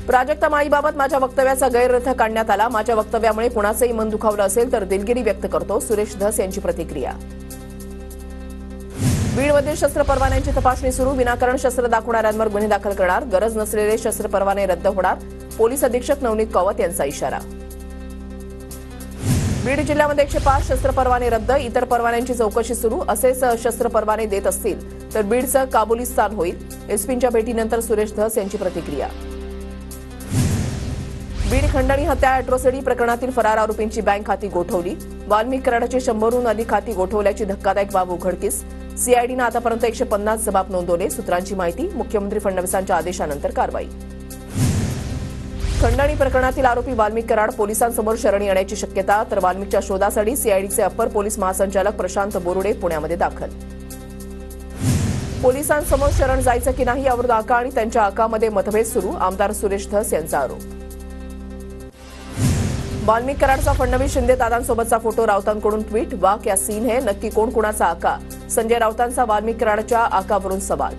प्राजक्ता माळीबाबत माझ्या वक्तव्याचा गैरअर्थ काढण्यात आला। माझ्या वक्तव्यामुळे कुणाचंही मन दुखावलं असेल तर दिलगिरी व्यक्त करतो, सुरेश धस यांची प्रतिक्रिया। बीडमधील शस्त्र परवान्यांची तपासणी सुरू, विनाकारण शस्त्र दाखवणाऱ्यांवर गुन्हे दाखल करणार, गरज नसलेले शस्त्र परवाने रद्द होणार, पोलीस अधीक्षक नवनीत कावत यांचा इशारा। बीड जिल्ह्यामध्ये 105 शस्त्र परवाने रद्द, इतर परवान्यांची चौकशी सुरू, असेच शस्त्र परवाने देत असतील तर बीडचं काबुलिस्तान होईल, एसपींच्या भेटीनंतर सुरेश धस यांची प्रतिक्रिया। बीड खंडणी हत्या अॅट्रॉसिटी प्रकरणातील फरार आरोपींची बँक खाती गोठवली, वाल्मिक कराडाची 100हून अधिक खाती गोठवल्याची धक्कादायक बाब उघडकीस, सीआयडीनं आतापर्यंत 150 जबाब नोंदवले, सूत्रांची माहिती, मुख्यमंत्री फडणवीसांच्या आदेशानंतर कारवाई। खंडणी प्रकरणातील आरोपी वाल्मिक कराड पोलिसांसमोर शरणी येण्याची शक्यता, तर वाल्मिकच्या शोधासाठी सीआयडीचे अप्पर पोलीस महासंचालक प्रशांत बोरुडे पुण्यामध्ये दाखल। पोलिसांसमोर शरण जायचं की नाही यावर आका आणि त्यांच्या आकामध्ये मतभेद सुरू, आमदार सुरेश धस यांचा आरोप। वाल्मिक कराडचा फडणवीस शिंदे दादांसोबतचा फोटो, राऊतांकडून ट्विट, वाह क्या सीन है, नक्की कोण कुणाचा आका, संजय राऊतांचा वाल्मिक कराडच्या आकावरून सवाल।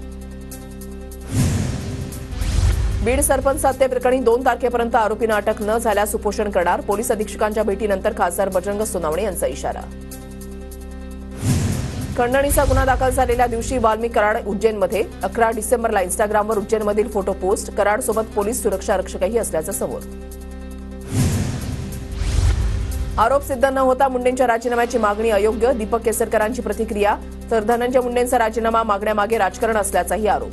बीड सरपंच हत्येप्रकरणी 2 तारखेपर्यंत आरोपींना अटक न झाल्यास उपोषण करणार, पोलीस अधीक्षकांच्या भेटीनंतर खासदार बजरंग सोनवणे यांचा इशारा। खंडणीचा गुन्हा दाखल झालेल्या दिवशी वाल्मिक कराड उज्जैनमध्ये, 11 डिसेंबरला इन्स्टाग्रामवर उज्जैनमधील फोटो पोस्ट, कराडसोबत पोलीस सुरक्षा रक्षकही असल्याचं समोर। आरोप सिद्ध न होता मुंडेंच्या राजीनाम्याची मागणी अयोग्य, दीपक केसरकरांची प्रतिक्रिया, तर धनंजय मुंडेंचा राजीनामा मागण्यामागे राजकारण असल्याचाही आरोप।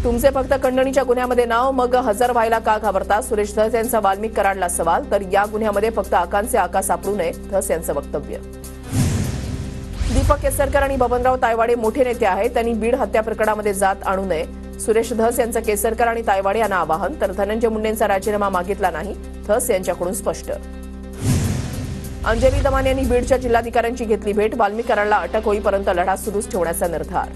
तुमचे फक्त खंडणीच्या गुन्ह्यामध्ये नाव, मग हजर व्हायला का घाबरता, सुरेश धस यांचा वाल्मिक कराडला सवाल, तर या गुन्ह्यामध्ये फक्त आकांचे आका सापडू नये, धस यांचं वक्तव्य। दीपक केसरकर आणि बबनराव तायवाडे मोठे नेते आहेत, त्यांनी बीड हत्या प्रकरणामध्ये जात आणू नये, सुरेश धस यांचं केसरकर आणि तायवाडे यांना आवाहन, तर धनंजय मुंडेंचा राजीनामा मागितला नाही, धस यांच्याकडून स्पष्ट। अंजली दमानी यांनी बीडच्या जिल्हाधिकाऱ्यांची घेतली भेट, वाल्मिक कराडला अटक होईपर्यंत लढा सुरूच ठेवण्याचा निर्धार।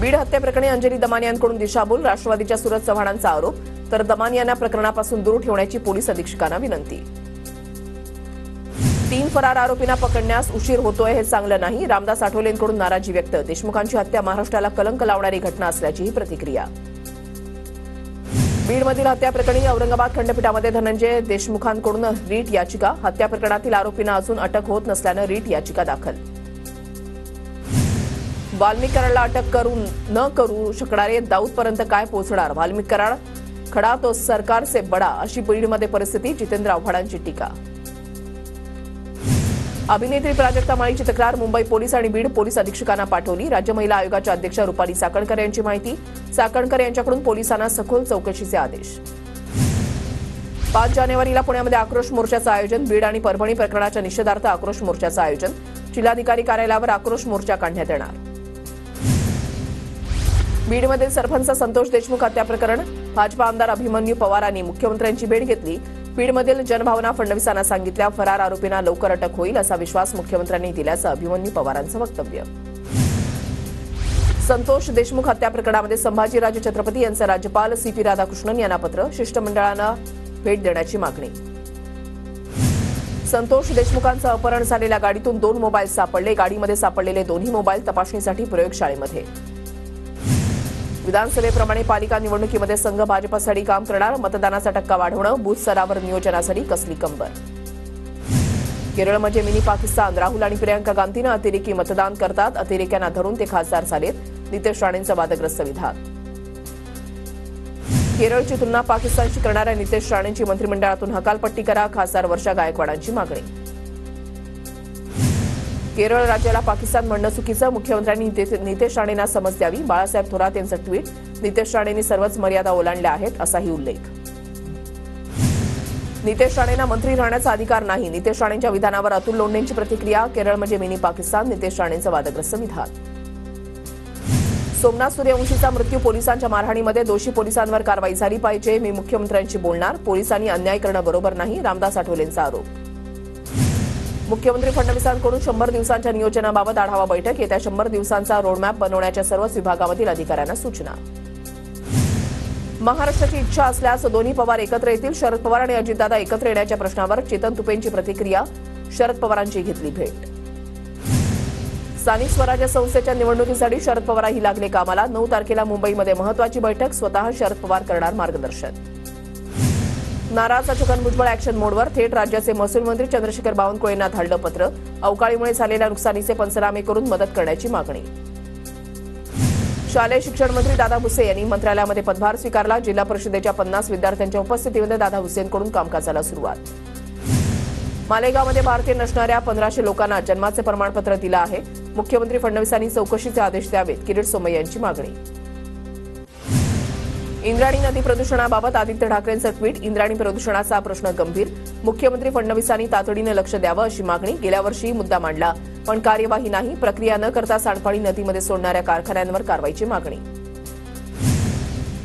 बीड हत्येप्रकरणी अंजली दमानी यांकडून दिशाभूल, राष्ट्रवादीच्या सुरज चव्हाणांचा आरोप, तर दमानी यांना प्रकरणापासून दूर ठेवण्याची पोलीस अधीक्षकांना विनंती। 3 फरार आरोपींना पकडण्यास उशीर होतोय हे चांगलं नाही, रामदास आठवलेंकडून नाराजी व्यक्त, देशमुखांची हत्या महाराष्ट्राला कलंक लावणारी घटना असल्याचीही प्रतिक्रिया। बीडमधील हत्या प्रकरणी औरंगाबाद खंडपीठामध्ये धनंजय देशमुखांकडून रीट याचिका, हत्या प्रकरणातील आरोपींना अजून अटक होत नसल्यानं रीट याचिका दाखल। वाल्मिक कराडला अटक न करू शकणारे दाऊदपर्यंत काय पोहोचणार, वाल्मिक कराड खडा तो सरकार से बडा, अशी बीडमध्ये परिस्थिती, जितेंद्र आव्हाडांची टीका। अभिनेत्री प्राजक्ता माळीची तक्रार मुंबई पोलीस आणि बीड पोलीस अधीक्षकांना पाठवली, राज्य महिला आयोगाच्या अध्यक्षा रुपाली चाकणकर यांची माहिती, चाकणकर यांच्याकडून पोलिसांना सखोल चौकशीचे आदेश। 5 जानेवारीला पुण्यामध्ये आक्रोश मोर्चाचं आयोजन, बीड आणि परभणी प्रकरणाच्या निषेधार्थ आक्रोश मोर्चाचं आयोजन, जिल्हाधिकारी कार्यालयावर आक्रोश मोर्चा काढण्यात येणार। बीडमधील सरपंच संतोष देशमुख हत्या प्रकरण, भाजपा आमदार अभिमन्यू पवारांनी मुख्यमंत्र्यांची भेट घेतली, बीडमधील जनभावना फडणवीसांना सांगितल्या, फरार आरोपींना लवकर अटक होईल असा विश्वास मुख्यमंत्र्यांनी दिल्याचं अभिमन्यू पवारांचं वक्तव्य। संतोष देशमुख हत्या प्रकरणामध्ये संभाजीराजे छत्रपती यांचं राज्यपाल सीपी राधाकृष्णन यांना पत्र, शिष्टमंडळानं भेट देण्याची मागणी। संतोष देशमुखांचं अपहरण झालेल्या गाडीतून 2 मोबाईल सापडले, गाडीमध्ये सापडलेले दोन्ही मोबाईल तपासणीसाठी प्रयोगशाळेमध्ये। विधानसभेप्रमाणे पालिका निवडणुकीमध्ये संघ भाजपसाठी काम करणार, मतदानाचा टक्का वाढवणं, बूथ स्तरावर नियोजनासाठी कसली कंबर। केरळमध्ये मिनी पाकिस्तान, राहुल आणि प्रियंका गांधींना अतिरेकी मतदान करतात, अतिरेक्यांना धरून ते खासदार झालेत, नितेश राणेंचं वादग्रस्त विधान। केरळची तुलना पाकिस्तानशी करणाऱ्या नितेश राणेंची मंत्रिमंडळातून हकालपट्टी करा, खासदार वर्षा गायकवाडांची मागणी। केरळ राज्याला पाकिस्तान म्हणणं चुकीचं, मुख्यमंत्र्यांनी नितेश राणेंना समज द्यावी, बाळासाहेब थोरात यांचं ट्विट, नितेश राणेंनी सर्वच मर्यादा ओलांडल्या आहेत असाही उल्लेख। नितेश राणेंना मंत्री राहण्याचा अधिकार नाही, नितेश राणेंच्या विधानावर अतुल लोंढेंची प्रतिक्रिया, केरळमध्ये मिनी पाकिस्तान, नितेश राणेंचं वादग्रस्त विधान। सोमनाथ सूर्यवंशीचा मृत्यू पोलिसांच्या मारहाणीमध्ये, दोषी पोलिसांवर कारवाई झाली पाहिजे, मी मुख्यमंत्र्यांशी बोलणार, पोलिसांनी अन्याय करणं बरोबर नाही, रामदास आठवलेंचा आरोप। मुख्यमंत्री फडणवीसांकडून 100 दिवसांच्या नियोजनाबाबत आढावा बैठक, येत्या 100 दिवसांचा रोडमॅप बनवण्याच्या सर्वच विभागामधील अधिकाऱ्यांना सूचना। महाराष्ट्राची इच्छा असल्यास दोन्ही पवार एकत्र येतील, शरद पवार आणि अजितदादा एकत्र येण्याच्या प्रश्नावर चेतन तुपेंची प्रतिक्रिया, शरद पवारांची घेतली भेट। स्थानिक स्वराज्य संस्थेच्या निवडणुकीसाठी शरद पवारही लागले कामाला. 9 तारखेला मुंबईमध्ये महत्वाची बैठक. स्वतः शरद पवार करणार मार्गदर्शन. नाराज छगन भुजबळ ॲक्शन मोडवर. थेट राज्याचे महसूल मंत्री चंद्रशेखर बावनकुळेंना धाडलं पत्र. अवकाळीमुळे झालेल्या नुकसानीचे पंचनामे करून मदत करण्याची मागणी. शालेय शिक्षण मंत्री दादा भुसे यांनी मंत्रालयामध्ये पदभार स्वीकारला. जिल्हा परिषदेच्या 50 विद्यार्थ्यांच्या उपस्थितीमध्ये दादा भुसेंकडून कामकाजाला सुरुवात. मालेगावमध्ये भारतीय नसणाऱ्या 1500 लोकांना जन्माचे प्रमाणपत्र दिलं आहे. मुख्यमंत्री फडणवीसांनी चौकशीचे आदेश द्यावेत. किरीट सोमय्या यांची मागणी. इंद्रायणी नदी प्रदूषणाबाबत आदित्य ठाकरेंचं ट्विट. इंद्रायणी प्रदूषणाचा प्रश्न गंभीर. मुख्यमंत्री फडणवीसांनी तातडीनं लक्ष द्यावं अशी मागणी. गेल्या वर्षी मुद्दा मांडला पण कार्यवाही नाही. प्रक्रिया न करता सांडपाणी नदीमध्ये सोडणाऱ्या कारखान्यांवर कारवाईची मागणी.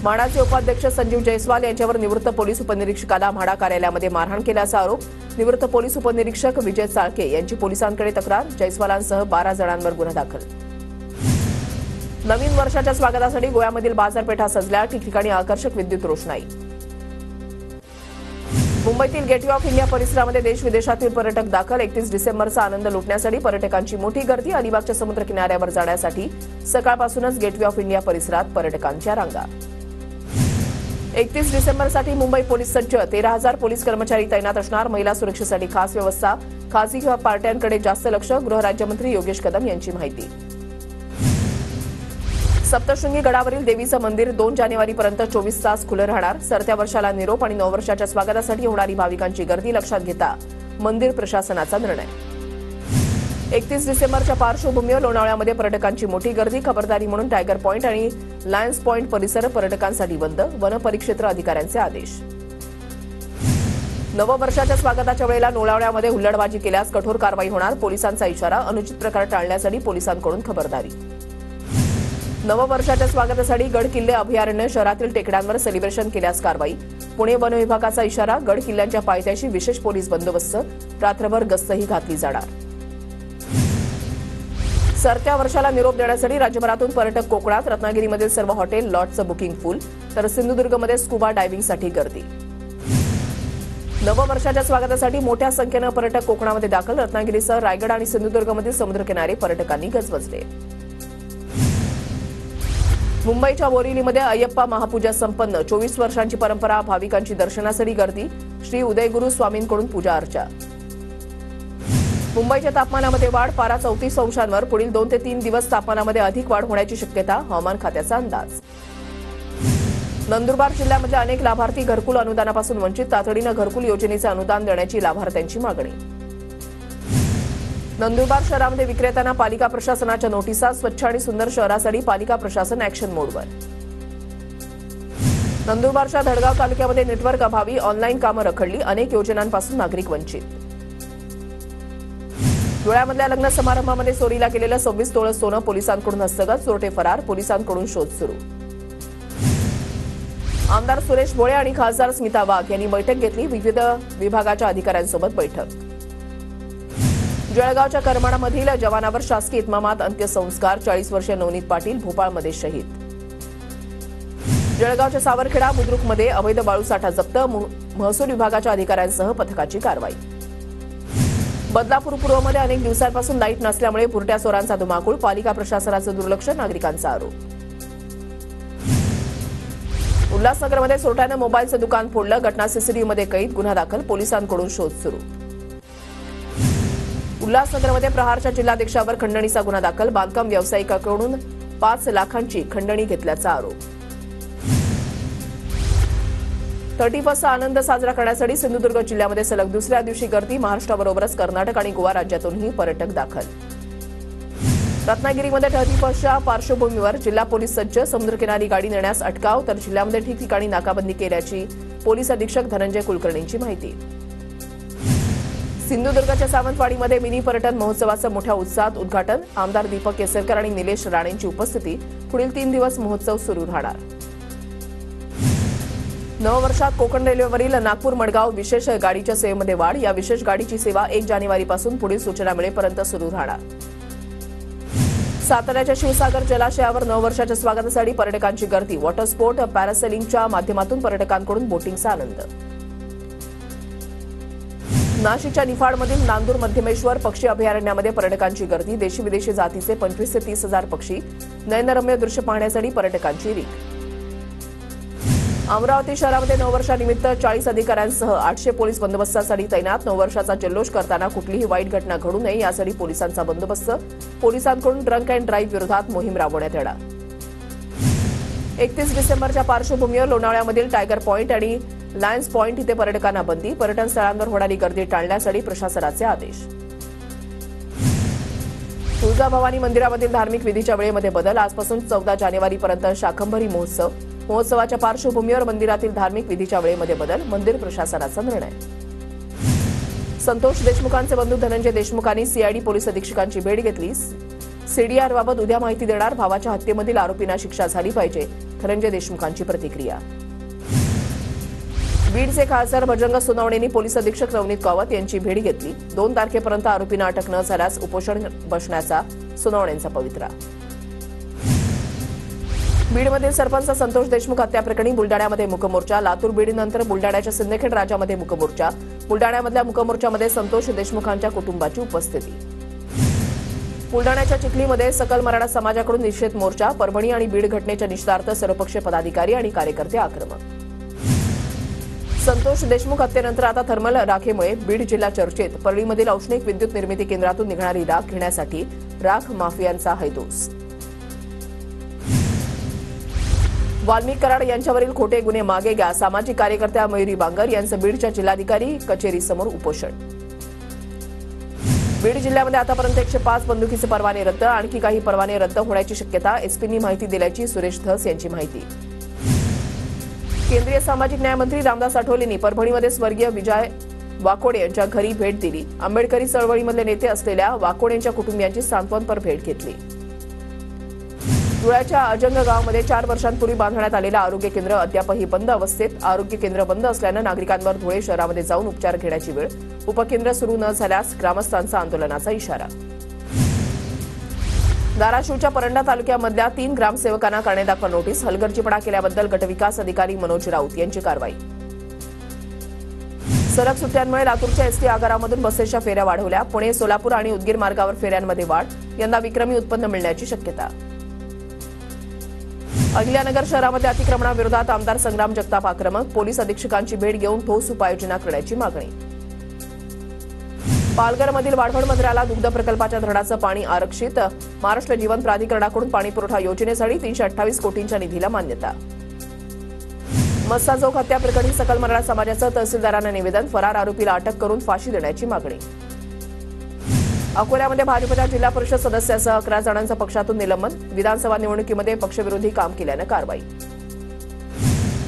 म्हाडाचे उपाध्यक्ष संजीव जयस्वाल यांच्यावर निवृत्त पोलीस उपनिरीक्षकाला म्हाडा कार्यालयामध्ये मारहाण केल्याचा आरोप. निवृत्त पोलीस उपनिरीक्षक विजय चाळके यांची पोलिसांकडे तक्रार. जयस्वालांसह 12 जणांवर गुन्हा दाखल. नवीन वर्षाच्या स्वागतासाठी गोव्यामधील बाजारपेठा सजल्या. ठिकठिकाणी आकर्षक विद्युत रोषणाई. मुंबईतील गेटवे ऑफ इंडिया परिसरामध्ये देश विदेशातील पर्यटक दाखल. 31 डिसेंबरचा आनंद लुटण्यासाठी पर्यटकांची मोठी गर्दी. अलिबागच्या समुद्र किनाऱ्यावर जाण्यासाठी सकाळपासूनच गेटवे ऑफ इंडिया परिसरात पर्यटकांच्या रांगा. 31 डिसेंबरसाठी मुंबई पोलीस सज्ज. 13,000 पोलीस कर्मचारी तैनात असणार. महिला सुरक्षेसाठी खास व्यवस्था. खासगी पार्ट्यांकडे जास्त लक्ष. गृहराज्यमंत्री योगेश कदम यांची माहिती. सप्तशृंगी गडावरील देवीचं मंदिर 2 जानेवारीपर्यंत 24 तास खुलं राहणार. सरत्या वर्षाला निरोप आणि नववर्षाच्या स्वागतासाठी होणारी भाविकांची गर्दी लक्षात घेता मंदिर प्रशासनाचा निर्णय. 31 डिसेंबरच्या पार्श्वभूमीवर लोणावळ्यामध्ये पर्यटकांची मोठी गर्दी. खबरदारी म्हणून टायगर पॉइंट आणि लायन्स पॉइंट परिसर पर्यटकांसाठी बंद. वन परिक्षेत्र अधिकाऱ्यांचे आदेश. नववर्षाच्या स्वागताच्या वेळेला लोणावळ्यामध्ये हुल्लडबाजी केल्यास कठोर कारवाई होणार. पोलिसांचा इशारा. अनुचित प्रकार टाळण्यासाठी पोलिसांकडून खबरदारी. नववर्षाच्या स्वागतासाठी गड किल्ले अभयारण्य शहरातील टेकड्यांवर सेलिब्रेशन केल्यास कारवाई. पुणे वन विभागाचा इशारा. गड किल्ल्यांच्या पायथ्याशी विशेष पोलीस बंदोबस्त. रात्रभर गस्तही घातली जाणार. सरत्या वर्षाला निरोप देण्यासाठी राज्यभरातून पर्यटक कोकणात. रत्नागिरीमधील सर्व हॉटेल लॉजचं बुकिंग फुल. तर सिंधुदुर्गमध्ये स्कुबा डायव्हिंगसाठी गर्दी. नववर्षाच्या स्वागतासाठी मोठ्या संख्येनं पर्यटक कोकणामध्ये दाखल. रत्नागिरीसह रायगड आणि सिंधुदुर्गमधील समुद्रकिनारे पर्यटकांनी गजबजले. मुंबईच्या बोरिवलीमध्ये अय्यप्पा महापूजा संपन्न. 24 वर्षांची परंपरा. भाविकांची दर्शनासाठी गर्दी. श्री उदयगुरू स्वामींकडून पूजा अर्चा. मुंबईच्या तापमानामध्ये वाढ. पारा 34 अंशांवर. पुढील 2 ते 3 दिवस तापमानामध्ये अधिक वाढ होण्याची शक्यता. हवामान खात्याचा अंदाज. नंदुरबार जिल्ह्यामध्ये अनेक लाभार्थी घरकुल अनुदानापासून वंचित. तातडीनं घरकुल योजनेचे अनुदान देण्याची लाभार्थ्यांची मागणी. नंदुरबार शहरामध्ये विक्रेत्यांना पालिका प्रशासनाच्या नोटिसा. स्वच्छ आणि सुंदर शहरासाठी पालिका प्रशासन ॲक्शन मोडवर. नंदुरबारच्या धडगाव तालुक्यामध्ये नेटवर्क अभावी ऑनलाईन कामं रखडली. अनेक योजनांपासून नागरिक वंचित. धुळ्यामधल्या लग्न समारंभामध्ये चोरीला गेलेलं 26 तोळं सोनं पोलिसांकडून हस्तगत. चोरटे फरार. पोलिसांकडून शोध सुरू. आमदार सुरेश भोळे आणि खासदार स्मिता वाघ यांनी बैठक घेतली. विविध विभागाच्या अधिकाऱ्यांसोबत बैठक. जळगावच्या करमाळामधील जवानावर शासकीय इतमामात अंत्यसंस्कार. 40 वर्षीय नवनीत पाटील भोपाळमध्ये शहीद. जळगावच्या सावरखेडा बुद्रुकमध्ये अवैध बाळूसाठा जप्त. महसूल विभागाच्या अधिकाऱ्यांसह पथकाची कारवाई. बदलापूर पूर्वमध्ये अनेक दिवसांपासून लाईट नसल्यामुळे पुरट्या चोरांचा धुमाकूळ. पालिका प्रशासनाचं दुर्लक्ष. नागरिकांचा आरोप. उल्हासनगरमध्ये चोरट्यानं मोबाईलचं दुकान फोडलं. घटना सीसीटीव्हीमध्ये कैद. गुन्हा दाखल. पोलिसांकडून शोध सुरू. उल्हासनगरमध्ये प्रहारच्या जिल्हाध्यक्षावर खंडणीचा गुन्हा दाखल. बांधकाम व्यावसायिकाकडून 5 लाखांची खंडणी घेतल्याचा आरोप. 31st आनंद साजरा करण्यासाठी सिंधुदुर्ग जिल्ह्यामध्ये सलग दुसऱ्या दिवशी गर्दी. महाराष्ट्राबरोबरच कर्नाटक आणि गोवा राज्यातूनही पर्यटक दाखल. रत्नागिरीमध्ये 31च्या पार्श्वभूमीवर जिल्हा पोलीस सज्ज. समुद्रकिनारी गाडी नेण्यास अटकाव. तर जिल्ह्यामध्ये ठिकठिकाणी नाकाबंदी केल्याची पोलीस अधीक्षक धनंजय कुलकर्णींची माहिती. सिंधुदुर्गच्या सावंतवाडीमध्ये मिनी पर्यटन महोत्सवाचं मोठ्या उत्साहात उद्घाटन. आमदार दीपक केसरकर आणि निलेश राणेंची उपस्थिती. पुढील 3 दिवस महोत्सव सुरू राहणार. नववर्षात कोकण रेल्वेवरील नागपूर मडगाव विशेष गाडीच्या सेवेमध्ये वाढ. या विशेष गाडीची सेवा 1 जानेवारीपासून पुढील सूचना मिळेपर्यंत सुरू राहणार. साताऱ्याच्या शिवसागर जलाशयावर नववर्षाच्या स्वागतासाठी पर्यटकांची गर्दी. वॉटर स्पोर्ट पॅरासेलिंगच्या माध्यमातून पर्यटकांकडून बोटिंगचा आनंद. नाशिकच्या निफाडमधील नांदूर मध्यमेश्वर पक्षी अभयारण्यामध्ये पर्यटकांची गर्दी. देशी विदेशी जातीचे 25 ते 30 हजार पक्षी. नयनरम्य दृश्य पाहण्यासाठी पर्यटकांची रीघ. अमरावती शहरामध्ये नववर्षानिमित्त 40 अधिकाऱ्यांसह 800 पोलीस बंदोबस्तासाठी तैनात. नववर्षाचा जल्लोष करताना कुठलीही वाईट घटना घडू नये यासाठी पोलिसांचा बंदोबस्त. पोलिसांकडून ड्रंक अँड ड्राईव्ह विरोधात मोहीम राबवण्यात येणार. 31 डिसेंबरच्या पार्श्वभूमीवर लोणावळ्यामधील टायगर पॉइंट आणि लायन्स पॉइंट इथे पर्यटकांना बंदी. पर्यटन स्थळांवर होणारी गर्दी टाळण्यासाठी प्रशासनाचे आदेश. तुळजाभवानी मंदिरामधील धार्मिक विधीच्या वेळेमध्ये बदल. आजपासून 14 जानेवारीपर्यंत शाकंभरी महोत्सव. महोत्सवाच्या पार्श्वभूमीवर मंदिरातील धार्मिक विधीच्या वेळेमध्ये बदल. मंदिर प्रशासनाचा निर्णय. संतोष देशमुखांचे बंधू धनंजय देशमुखांनी सीआयडी पोलीस अधीक्षकांची भेट घेतली. सीडीआरबाबत उद्या माहिती देणार. भावाच्या हत्येमधील आरोपींना शिक्षा झाली पाहिजे. धनंजय देशमुखांची प्रतिक्रिया. बीडचे खासदार भजंग सोनवणेंनी पोलीस अधीक्षक नवनीत कावत यांची भेट घेतली. 2 तारखेपर्यंत आरोपींना अटक न झाल्यास उपोषण बसण्याचा सोनवणेंचा पवित्रा. बीडमधील सरपंच संतोष देशमुख हत्याप्रकरणी बुलडाण्यामध्ये मूकमोर्चा. लातूर बीडनंतर बुलडाण्याच्या सिंदखेड राजामध्ये मूकमोर्चा. बुलडाण्यामधल्या मूकमोर्चामध्ये संतोष देशमुखांच्या कुटुंबाची उपस्थिती. बुलडाण्याच्या चिखलीमध्ये सकल मराठा समाजाकडून निषेध मोर्चा. परभणी आणि बीड घटनेच्या निषेधार्थ सर्वपक्षीय पदाधिकारी आणि कार्यकर्ते आक्रमक. संतोष देशमुख हत्येनंतर आता थर्मल राखेमुळे बीड जिल्हा चर्चेत. परळीमधील औष्णिक विद्युत निर्मिती केंद्रातून निघणारी राख घेण्यासाठी राख माफियांचा हैदोस. वाल्मिक कराड यांच्यावरील खोटे गुन्हे मागे घ्या. सामाजिक कार्यकर्त्या मयुरी बांगर यांचं बीडच्या जिल्हाधिकारी कचेरीसमोर उपोषण. बीड जिल्ह्यामध्ये आतापर्यंत 105 बंदुकीचे परवाने रद्द. आणखी काही परवाने रद्द होण्याची शक्यता. एसपींनी माहिती दिल्याची सुरेश धस यांची माहिती. केंद्रीय सामाजिक न्याय मंत्री रामदास आठवलेंनी परभणीमध्ये स्वर्गीय विजय वाकोडे यांच्या घरी भेट दिली. आंबेडकरी चळवळीमधले नेते असलेल्या वाकोडे यांच्या कुटुंबियांची सांत्वनपर भेट घेतली. धुळ्याच्या अजंग गावामध्ये 4 वर्षांपूर्वी बांधण्यात आलेलं आरोग्य केंद्र अद्यापही बंद अवस्थेत. आरोग्य केंद्र बंद असल्यानं नागरिकांवर धुळे शहरामध्ये जाऊन उपचार घेण्याची वेळ. उपकेंद्र सुरू न झाल्यास ग्रामस्थांचा आंदोलनाचा इशारा. धाराशिवच्या परंडा तालुक्यामधल्या 3 ग्रामसेवकांना कारणे नोटीस. हलगर्जीपणा केल्याबद्दल गटविकास अधिकारी मनोज राऊत यांची कारवाई. सलग सुट्ट्यांमुळे लातूरच्या एसटी आगारामधून बसेसच्या फेऱ्या वाढवल्या. पुणे, सोलापूर आणि उदगीर मार्गावर फेऱ्यांमध्ये वाढ. यंदा विक्रमी उत्पन्न मिळण्याची शक्यता. अहिल्यानगर शहरामध्ये अतिक्रमणाविरोधात आमदार संग्राम जगताप आक्रमक. पोलीस अधीक्षकांची भेट घेऊन ठोस उपाययोजना करण्याची मागणी. पालघरमधील वाढवण मंदिराला दुग्ध प्रकल्पाच्या धरणाचं पाणी आरक्षित. महाराष्ट्र जीवन प्राधिकरणाकडून पाणीपुरवठा योजनेसाठी 328 कोटींच्या निधीला मान्यता. मस्साजोग हत्याप्रकरणी सकल मराठा समाजाचं तहसीलदारांना निवेदन. फरार आरोपीला अटक करून फाशी देण्याची मागणी. अकोल्यामध्ये भाजपच्या जिल्हा परिषद सदस्यासह 11 जणांचं पक्षातून निलंबन. विधानसभा निवडणुकीमध्ये पक्षविरोधी काम केल्यानं कारवाई.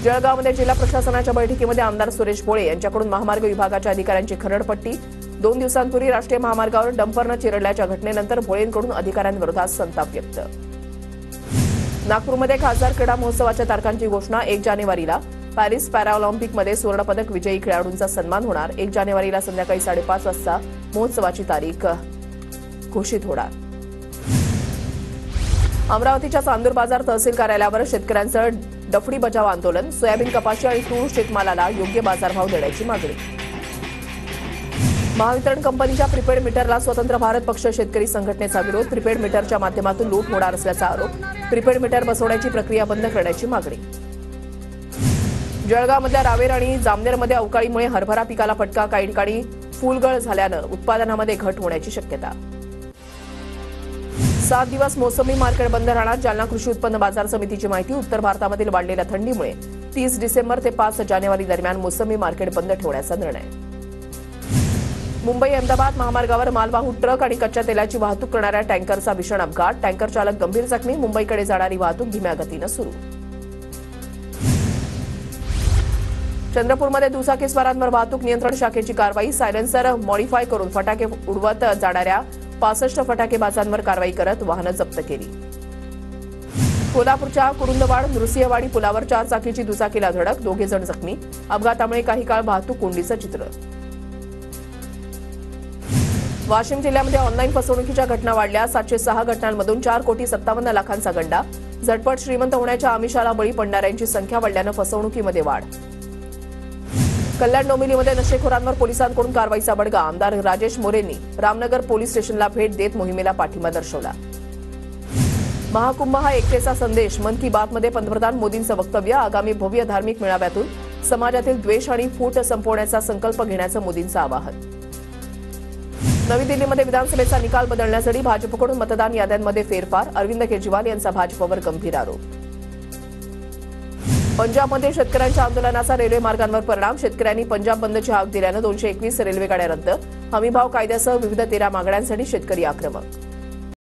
जळगावमध्ये जिल्हा प्रशासनाच्या बैठकीमध्ये आमदार सुरेश भोळे यांच्याकडून महामार्ग विभागाच्या अधिकाऱ्यांची खरडपट्टी. 2 दिवसांपूर्वी राष्ट्रीय महामार्गावर डंपरनं चिरडल्याच्या घटनेनंतर भोळेंकडून अधिकाऱ्यांविरोधात संताप व्यक्त. नागपूरमध्ये खासदार क्रीडा महोत्सवाच्या तारखांची घोषणा. 1 जानेवारीला पॅरिस पॅराऑलिम्पिकमध्ये सुवर्णपदक विजयी खेळाडूंचा सन्मान होणार. 1 जानेवारीला संध्याकाळी 5:30 वाजता महोत्सवाची तारीख घोषित होणार. अमरावतीच्या चांदूर बाजार तहसील कार्यालयावर शेतकऱ्यांचं डफडी बचाव आंदोलन. सोयाबीन, कपाशी आणि तूर शेतमालाला योग्य बाजारभाव देण्याची मागणी. महावितरण कंपनीच्या प्रीपेड मीटरला स्वतंत्र भारत पक्ष शेतकरी संघटनेचा विरोध. प्रीपेड मीटरच्या माध्यमातून लूट होणार असल्याचा आरोप. प्रीपेड मीटर बसवण्याची प्रक्रिया बंद करण्याची मागणी. जळगावमधल्या रावेर आणि जामनेरमध्ये अवकाळीमुळे हरभरा पिकाला फटका. काही ठिकाणी फुलगळ झाल्यानं उत्पादनामध्ये घट होण्याची शक्यता. 7 दिवस मोसंबी मार्केट बंद राहणार. जालना कृषी उत्पन्न बाजार समितीची माहिती. उत्तर भारतामधील वाढलेल्या थंडीमुळे 30 डिसेंबर ते 5 जानेवारी दरम्यान मोसंबी मार्केट बंद ठेवण्याचा निर्णय. मुंबई अहमदाबाद महामार्गावर मालवाहू ट्रक आणि कच्च्या तेलाची वाहतूक करणाऱ्या टँकरचा भीषण अपघात. टँकर चालक गंभीर जखमी. मुंबईकडे जाणारी वाहतूक धीम्या गतीनं सुरू. चंद्रपूरमध्ये दुचाकीस्वारांवर वाहतूक नियंत्रण शाखेची कारवाई. सायलेन्सर मॉडिफाय करून फटाके उडवत जाणाऱ्या 65 फटाकेबाजांवर कारवाई करत वाहनं जप्त केली. कोल्हापूरच्या कुरुंदवाड नृसिंहवाडी पुलावर 4 चाकीची दुचाकीला धडक. 2 जण जखमी. अपघातामुळे काही काळ वाहतूक कोंडीचं चित्र. वाशिम जिल्ह्यामध्ये ऑनलाईन फसवणुकीच्या घटना वाढल्या. 706 घटनांमधून 4,57,00,000चा गंडा. झटपट श्रीमंत होण्याच्या आमिषाला बळी पडणाऱ्यांची संख्या वाढल्यानं फसवणुकीमध्ये वाढ. कल्याण डोंबिवलीमध्ये नशेखोरांवर पोलिसांकडून कारवाईचा बडगा. आमदार राजेश मोरेंनी रामनगर पोलीस स्टेशनला भेट देत मोहिमेला पाठिंबा दर्शवला. महाकुंभ हा एकतेचा संदेश. मन की बातमध्ये पंतप्रधान मोदींचं वक्तव्य. आगामी भव्य धार्मिक मेळाव्यातून समाजातील द्वेष आणि फूट संपवण्याचा संकल्प घेण्याचं मोदींचं आवाहन. नवी दिल्लीमध्ये विधानसभेचा निकाल बदलण्यासाठी भाजपकडून मतदान याद्यांमध्ये फेरफार. अरविंद केजरीवाल यांचा भाजपवर गंभीर आरोप. पंजाबमध्ये शेतकऱ्यांच्या आंदोलनाचा रेल्वे मार्गांवर परिणाम. शेतकऱ्यांनी पंजाब बंदची हाक दिल्यानं 221 रेल्वेगाड्या रद्द. हमीभाव कायद्यासह विविध 13 मागण्यांसाठी शेतकरी आक्रमक.